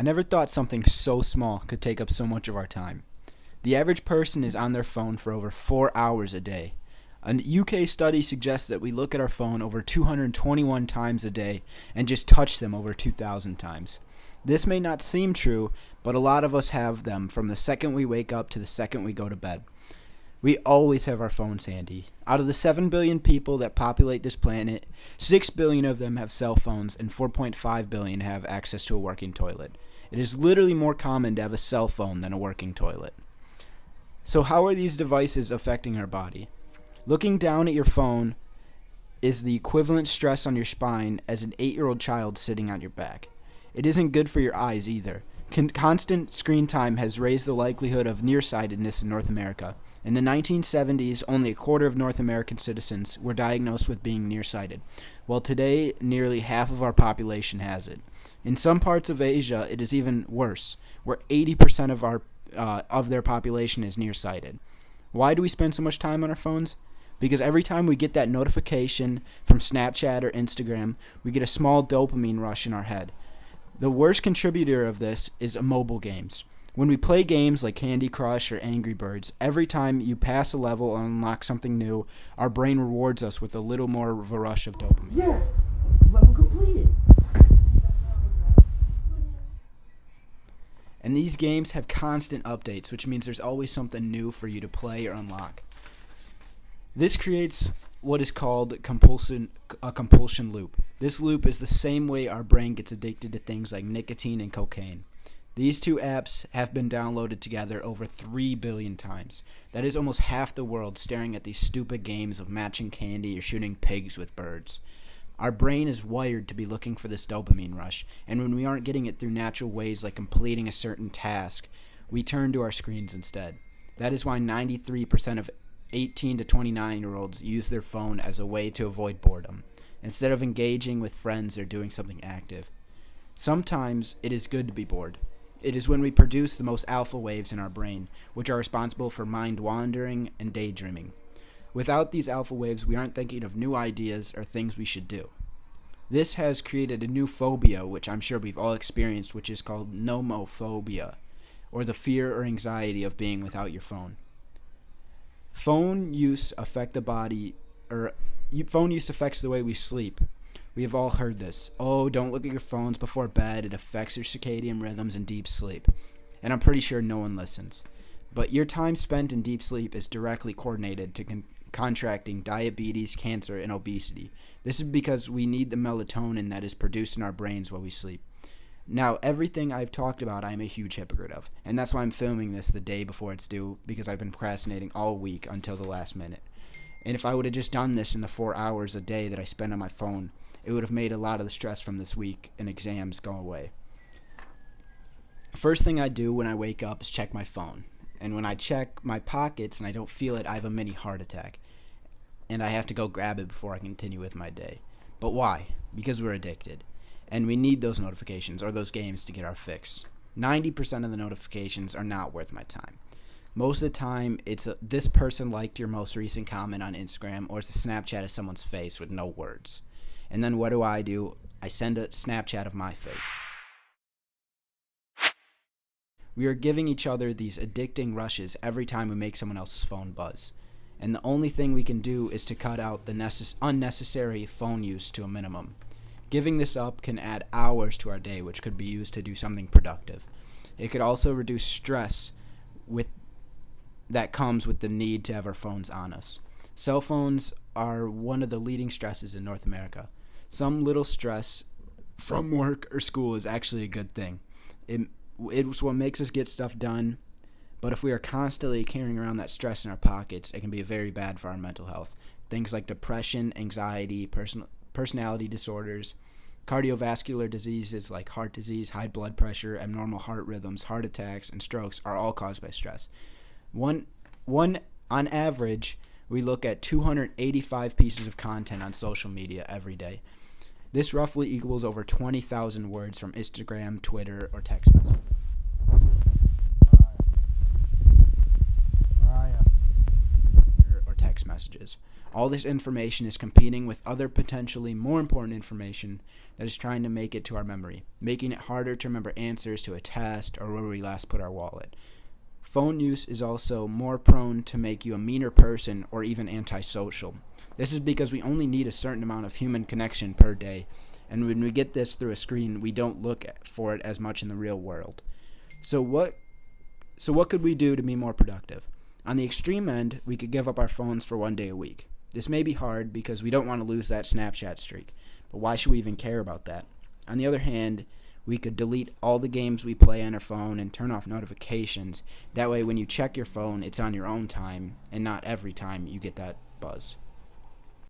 I never thought something so small could take up so much of our time. The average person is on their phone for over 4 hours a day. A UK study suggests that we look at our phone over 221 times a day and just touch them over 2,000 times. This may not seem true, but a lot of us have them from the second we wake up to the second we go to bed. We always have our phones handy. Out of the 7 billion people that populate this planet, 6 billion of them have cell phones and 4.5 billion have access to a working toilet. It is literally more common to have a cell phone than a working toilet. So how are these devices affecting our body? Looking down at your phone is the equivalent stress on your spine as an 8-year-old child sitting on your back. It isn't good for your eyes either. Constant screen time has raised the likelihood of nearsightedness in North America. In the 1970s, only a quarter of North American citizens were diagnosed with being nearsighted, while today nearly half of our population has it. In some parts of Asia, it is even worse, where 80% of their population is nearsighted. Why do we spend so much time on our phones? Because every time we get that notification from Snapchat or Instagram, we get a small dopamine rush in our head. The worst contributor of this is mobile games. When we play games like Candy Crush or Angry Birds, every time you pass a level or unlock something new, our brain rewards us with a little more of a rush of dopamine. Yes! Level completed! And these games have constant updates, which means there's always something new for you to play or unlock. This creates what is called a compulsion loop. This loop is the same way our brain gets addicted to things like nicotine and cocaine. These two apps have been downloaded together over 3 billion times. That is almost half the world staring at these stupid games of matching candy or shooting pigs with birds. Our brain is wired to be looking for this dopamine rush, and when we aren't getting it through natural ways like completing a certain task, we turn to our screens instead. That is why 93% of 18 to 29-year-olds use their phone as a way to avoid boredom, instead of engaging with friends or doing something active. Sometimes it is good to be bored. It is when we produce the most alpha waves in our brain, which are responsible for mind wandering and daydreaming. Without these alpha waves, we aren't thinking of new ideas or things we should do. This has created a new phobia, which I'm sure we've all experienced, which is called nomophobia, or the fear or anxiety of being without your phone. Phone use affects the way we sleep. We have all heard this. Oh, don't look at your phones before bed. It affects your circadian rhythms and deep sleep. And I'm pretty sure no one listens. But your time spent in deep sleep is directly coordinated to contracting diabetes, cancer, and obesity. This is because we need the melatonin that is produced in our brains while we sleep. Now, everything I've talked about, I'm a huge hypocrite of. And that's why I'm filming this the day before it's due, because I've been procrastinating all week until the last minute. And if I would have just done this in the 4 hours a day that I spend on my phone, it would have made a lot of the stress from this week and exams go away. First thing I do when I wake up is check my phone. And when I check my pockets and I don't feel it, I have a mini heart attack. And I have to go grab it before I continue with my day. But why? Because we're addicted. And we need those notifications or those games to get our fix. 90% of the notifications are not worth my time. Most of the time, it's this person liked your most recent comment on Instagram, or it's a Snapchat of someone's face with no words. And then what do? I send a Snapchat of my face. We are giving each other these addicting rushes every time we make someone else's phone buzz. And the only thing we can do is to cut out the unnecessary phone use to a minimum. Giving this up can add hours to our day, which could be used to do something productive. It could also reduce stress that comes with the need to have our phones on us. Cell phones are one of the leading stresses in North America. Some little stress from work or school is actually a good thing. It's what makes us get stuff done, but if we are constantly carrying around that stress in our pockets, it can be very bad for our mental health. Things like depression, anxiety, personality disorders, cardiovascular diseases like heart disease, high blood pressure, abnormal heart rhythms, heart attacks, and strokes are all caused by stress. On average, we look at 285 pieces of content on social media every day. This roughly equals over 20,000 words from Instagram, Twitter, or text messages. Or text messages. messages. All this information is competing with other potentially more important information that is trying to make it to our memory, making it harder to remember answers to a test or where we last put our wallet. Phone use is also more prone to make you a meaner person or even antisocial. This is because we only need a certain amount of human connection per day, and when we get this through a screen, we don't look for it as much in the real world. So what could we do to be more productive? On the extreme end, we could give up our phones for 1 day a week. This may be hard because we don't want to lose that Snapchat streak, but why should we even care about that? On the other hand, we could delete all the games we play on our phone and turn off notifications. That way, when you check your phone, it's on your own time and not every time you get that buzz.